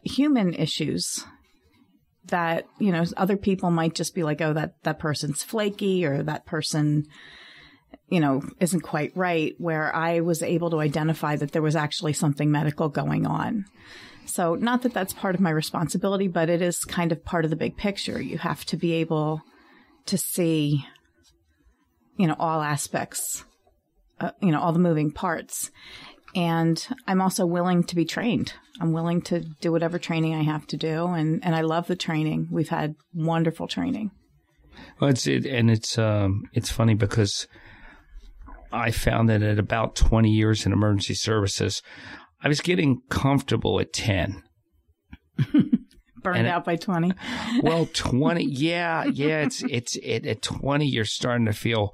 human issues that, you know, other people might just be like, oh, that person's flaky, or that person, you know, isn't quite right, where I was able to identify that there was actually something medical going on. So not that that's part of my responsibility, but it is kind of part of the big picture. You have to be able to see, you know, all aspects, you know, all the moving parts. And I'm also willing to be trained. I'm willing to do whatever training I have to do. And I love the training. We've had wonderful training. Well, it's funny because I found that at about 20 years in emergency services, I was getting comfortable at 10. Burned out by 20. Well, 20. Yeah. It's at 20, you're starting to feel,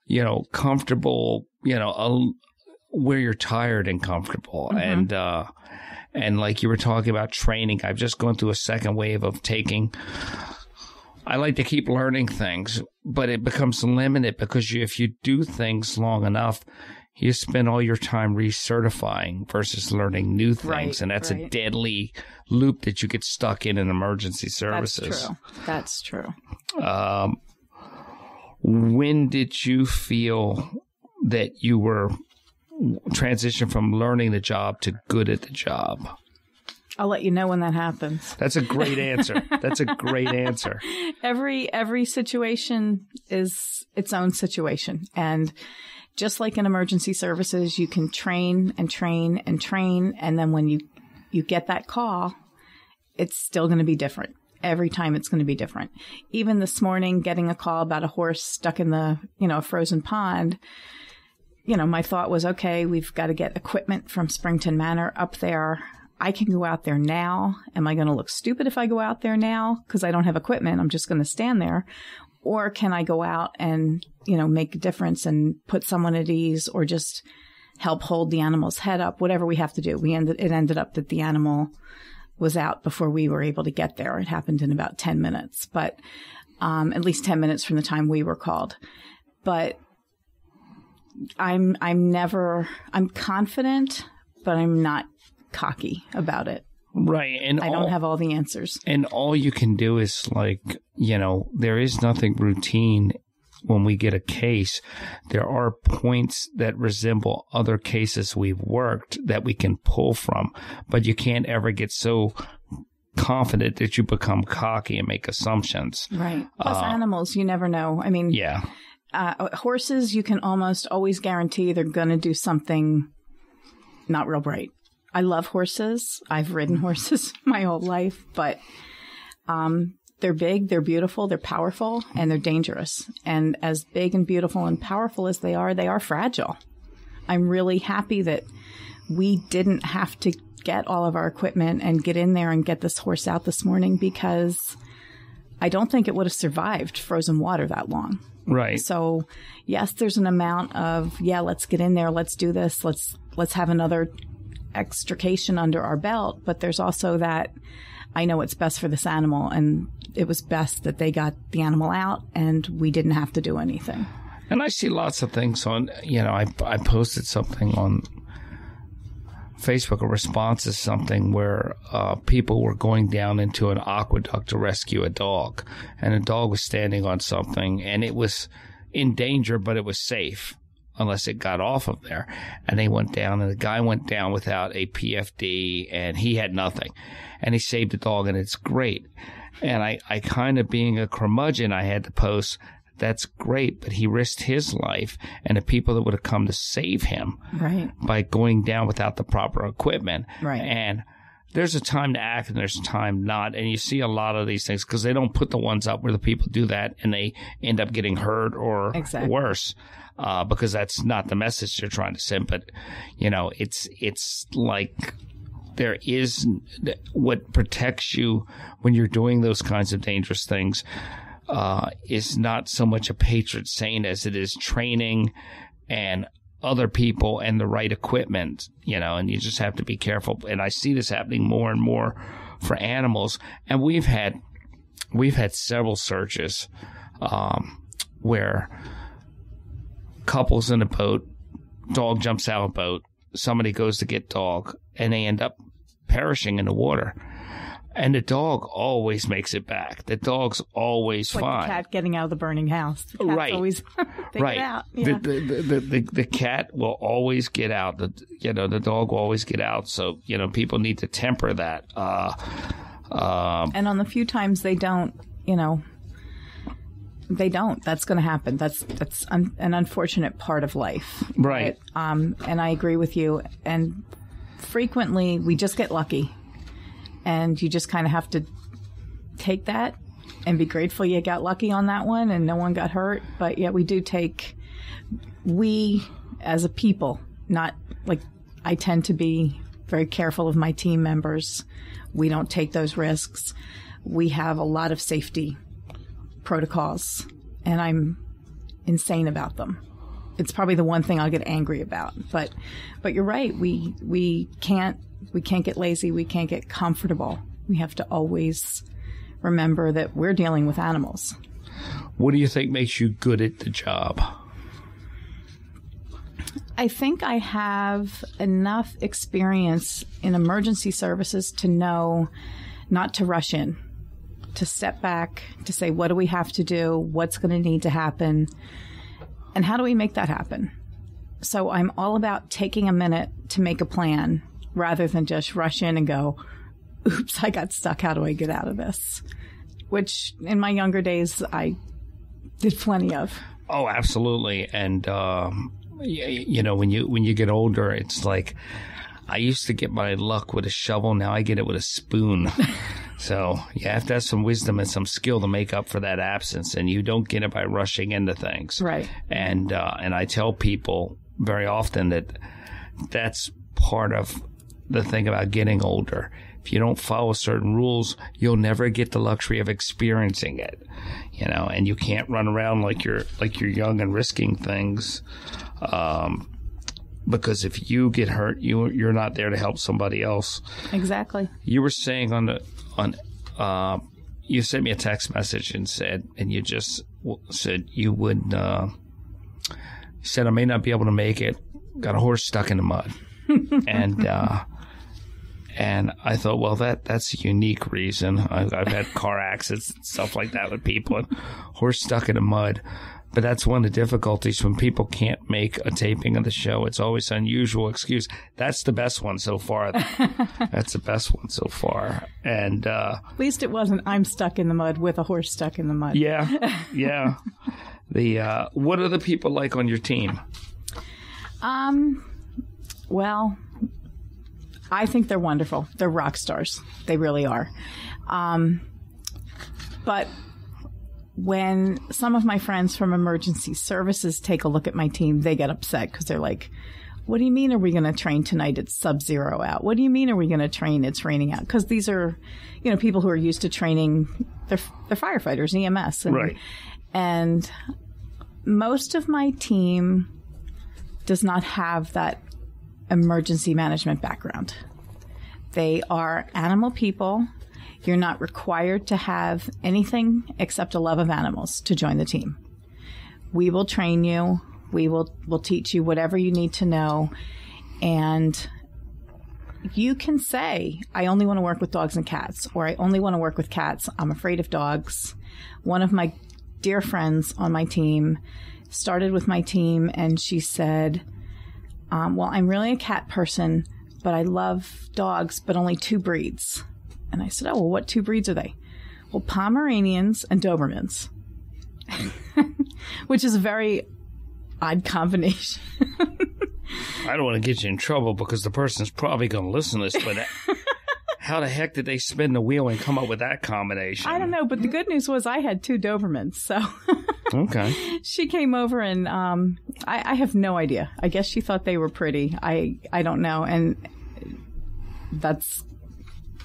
you know, comfortable, you know, where you're tired and comfortable. Mm-hmm. And like you were talking about training, I've just gone through a second wave of taking. I like to keep learning things, but it becomes limited because if you do things long enough, you spend all your time recertifying versus learning new things. Right, and that's a deadly loop that you get stuck in emergency services. That's true. When did you feel that you were transitioned from learning the job to good at the job? I'll let you know when that happens. That's a great answer. That's a great answer. Every situation is its own situation. And just like in emergency services, you can train and train and train. And then when you get that call, it's still going to be different. Every time it's going to be different. Even this morning, getting a call about a horse stuck in a frozen pond, you know, my thought was, okay, we've got to get equipment from Springton Manor up there. I can go out there now. Am I going to look stupid if I go out there now? Because I don't have equipment. I'm just going to stand there. Or can I go out and, you know, make a difference and put someone at ease, or just help hold the animal's head up, whatever we have to do. It ended up that the animal was out before we were able to get there. It happened in about 10 minutes, but at least 10 minutes from the time we were called. But I'm confident, but I'm not cocky about it. Right. And I don't have all the answers. And all you can do is, like, you know, there is nothing routine when we get a case. There are points that resemble other cases we've worked that we can pull from, but you can't ever get so confident that you become cocky and make assumptions. Right. Plus animals, you never know. I mean, yeah. Horses, you can almost always guarantee they're going to do something not real bright. I love horses. I've ridden horses my whole life, but they're big, they're beautiful, they're powerful, and they're dangerous. And as big and beautiful and powerful as they are fragile. I'm really happy that we didn't have to get all of our equipment and get in there and get this horse out this morning, because I don't think it would have survived frozen water that long. Right. So, yes, there's an amount of, let's get in there, let's do this, let's have another extrication under our belt, but there's also that I know it's best for this animal, and it was best that they got the animal out and we didn't have to do anything. And I see lots of things on, you know, I posted something on Facebook, a response to something where people were going down into an aqueduct to rescue a dog, and a dog was standing on something, and it was in danger, but it was safe unless it got off of there. And they went down, and the guy went down without a PFD, and he had nothing. And he saved the dog, and it's great. And I kind of, being a curmudgeon, I had to post, that's great, but he risked his life and the people that would have come to save him by going down without the proper equipment. Right. And there's a time to act and there's a time not. And you see a lot of these things because they don't put the ones up where the people do that and they end up getting hurt or worse. Because that's not the message they're trying to send. But, you know, it's like there is what protects you when you're doing those kinds of dangerous things is not so much a patron saint as it is training and other people and the right equipment, you know, and you just have to be careful. And I see this happening more and more for animals. And we've had several searches where couples in a boat, dog jumps out of a boat, somebody goes to get dog, and they end up perishing in the water. And the dog always makes it back. The dog's always like fine. The cat getting out of the burning house. The cat's Right. always they Right. get out. Yeah. The cat will always get out. The dog will always get out. So, people need to temper that. And on the few times they don't, they don't. That's going to happen. That's an unfortunate part of life. Right. And I agree with you. And frequently we just get lucky. And you just kind of have to take that and be grateful you got lucky on that one and no one got hurt. But yet we as a people, not like I tend to be very careful of my team members. We don't take those risks. We have a lot of safety protocols and I'm insane about them. It's probably the one thing I'll get angry about. But you're right. We can't get lazy. We can't get comfortable. We have to always remember that we're dealing with animals. What do you think makes you good at the job? I think I have enough experience in emergency services to know not to rush in, to step back, to say, what do we have to do? What's going to need to happen? And how do we make that happen? So I'm all about taking a minute to make a plan rather than just rush in and go, oops, I got stuck. How do I get out of this? Which in my younger days, I did plenty of. Oh, absolutely. And, when you get older, it's like I used to get my luck with a shovel. Now I get it with a spoon. So you have to have some wisdom and some skill to make up for that absence. And you don't get it by rushing into things. Right. And I tell people very often that that's part of the thing about getting older. If you don't follow certain rules, you'll never get the luxury of experiencing it, and you can't run around like you're young and risking things. Because if you get hurt, you're not there to help somebody else. Exactly. You were saying you sent me a text message and you just said you would, you said I may not be able to make it. Got a horse stuck in the mud. And I thought, well, that's a unique reason. I've had car accidents and stuff like that with people, and horse stuck in the mud. But that's one of the difficulties when people can't make a taping of the show. It's always an unusual excuse. That's the best one so far. That's the best one so far. And at least it wasn't I'm stuck in the mud with a horse stuck in the mud. Yeah, yeah. What are the people like on your team? Well, I think they're wonderful. They're rock stars. They really are. But when some of my friends from emergency services take a look at my team, they get upset because they're like, what do you mean are we going to train tonight? It's sub-zero out. What do you mean are we going to train it's raining out? Because these are, people who are used to training, they're firefighters, EMS. Right. And most of my team does not have that emergency management background. They are animal people. You're not required to have anything except a love of animals to join the team. We will train you. We'll teach you whatever you need to know. And you can say, I only want to work with dogs and cats, or I only want to work with cats. I'm afraid of dogs. One of my dear friends on my team started with my team, and she said, well, I'm really a cat person, but I love dogs, but only 2 breeds. And I said, oh, well, what 2 breeds are they? Well, Pomeranians and Dobermans, which is a very odd combination. I don't want to get you in trouble because the person's probably going to listen to this, but how the heck did they spin the wheel and come up with that combination? I don't know, but the good news was I had 2 Dobermans, so... Okay. She came over and I have no idea. I guess she thought they were pretty. I don't know, and that's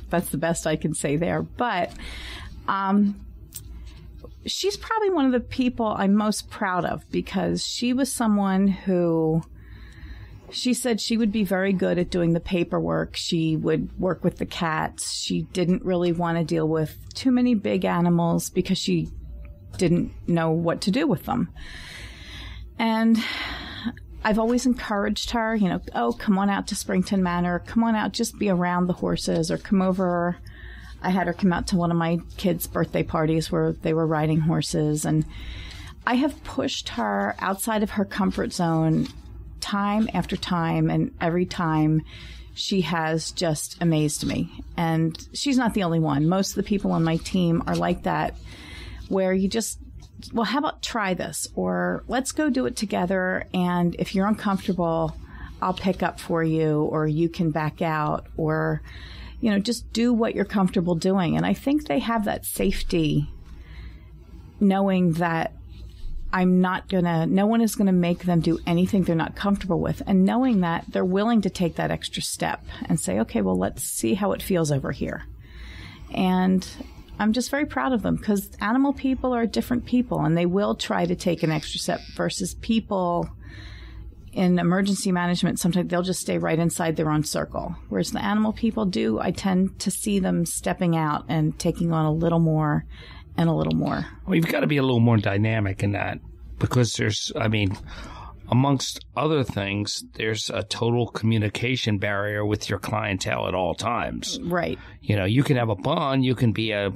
the best I can say there. But she's probably one of the people I'm most proud of because she was someone who she said she would be very good at doing the paperwork. She would work with the cats. She didn't really want to deal with too many big animals because she didn't know what to do with them. And I've always encouraged her, oh, come on out to Springton Manor, come on out, just be around the horses, or come over. I had her come out to one of my kids' birthday parties where they were riding horses, and I have pushed her outside of her comfort zone time after time, and every time she has just amazed me. And she's not the only one. Most of the people on my team are like that, where you just, well, how about try this? Or let's go do it together. And if you're uncomfortable, I'll pick up for you, or you can back out, or, just do what you're comfortable doing. And I think they have that safety, knowing that no one is going to make them do anything they're not comfortable with. And knowing that they're willing to take that extra step and say, okay, well, let's see how it feels over here. And I'm just very proud of them, because animal people are different people, and they will try to take an extra step versus people in emergency management. Sometimes they'll just stay right inside their own circle. Whereas the animal people I tend to see them stepping out and taking on a little more and a little more. Well, you've got to be a little more dynamic in that, because amongst other things, there's a total communication barrier with your clientele at all times. Right. You can have a bond, you can be a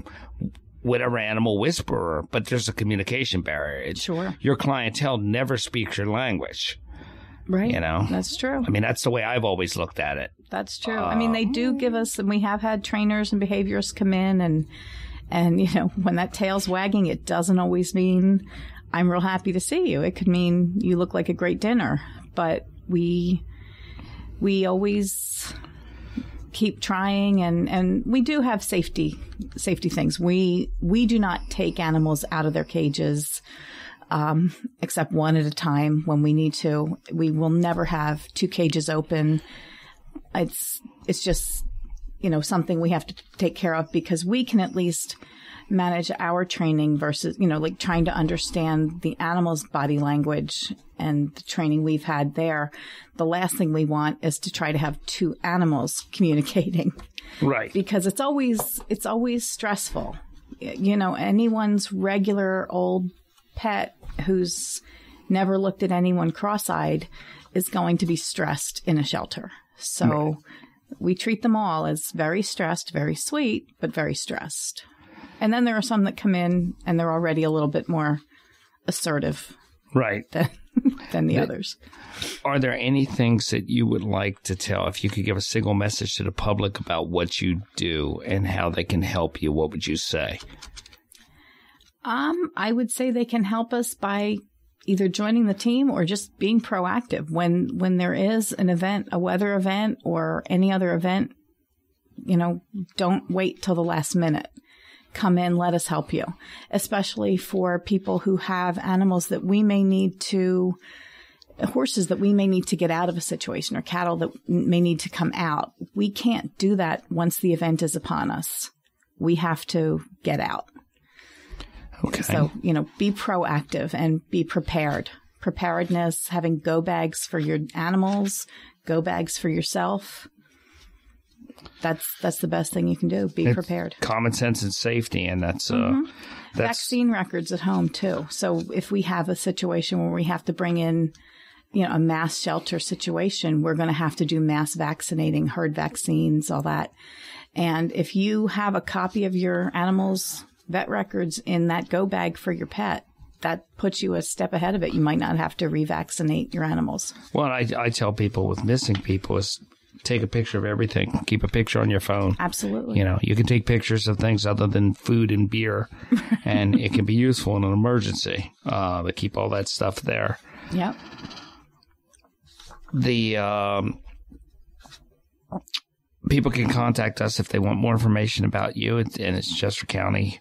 whatever animal whisperer, but there's a communication barrier. Sure. Your clientele never speaks your language. Right. That's true. That's the way I've always looked at it. That's true. They do give us, and we have had trainers and behaviorists come in, and when that tail's wagging, it doesn't always mean I'm real happy to see you. It could mean you look like a great dinner. But we always keep trying, and we do have safety things. We do not take animals out of their cages, except one at a time when we need to. We will never have 2 cages open. It's just, something we have to take care of, because we can at least manage our training versus, like trying to understand the animal's body language and the training we've had there. The last thing we want is to try to have 2 animals communicating. Right. Because it's always stressful. Anyone's regular old pet who's never looked at anyone cross-eyed is going to be stressed in a shelter. So right. We treat them all as very stressed, very sweet, but very stressed. And then there are some that come in and they're already a little bit more assertive, right, than the others. Are there any things that you would like to tell, if you could give a single message to the public about what you do and how they can help you? What would you say? I would say they can help us by either joining the team or just being proactive. When there is an event, a weather event or any other event, don't wait till the last minute. Come in, let us help you, especially for people who have animals that we may need to, horses that we may need to get out of a situation, or cattle that may need to come out. We can't do that once the event is upon us. We have to get out. Okay. So, be proactive and be prepared. Preparedness, having go bags for your animals, go bags for yourself. That's the best thing you can do. Be prepared. Common sense and safety, and that's vaccine records at home too. So if we have a situation where we have to bring in, a mass shelter situation, we're going to have to do mass vaccinating, herd vaccines, all that. And if you have a copy of your animal's vet records in that go bag for your pet, that puts you a step ahead of it. You might not have to revaccinate your animals. Well, I tell people with missing people is take a picture of everything. Keep a picture on your phone. Absolutely. You can take pictures of things other than food and beer, and it can be useful in an emergency to keep all that stuff there. Yep. The people can contact us if they want more information about you, and it's Chester County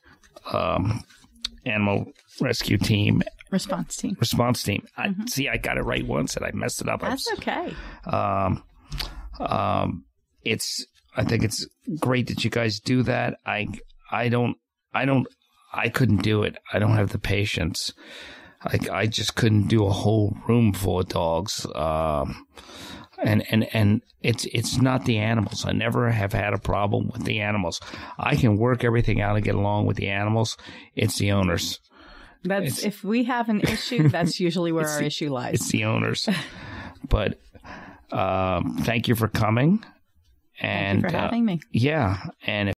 Animal Rescue Team. Response team. I got it right once and I messed it up. That's okay. I think it's great that you guys do that. I couldn't do it. I don't have the patience. I just couldn't do a whole room full of dogs. And it's not the animals. I never have had a problem with the animals. I can work everything out and get along with the animals. It's the owners. If we have an issue, that's usually where our issue lies. It's the owners. But thank you for coming. And thank you for having me. Yeah. And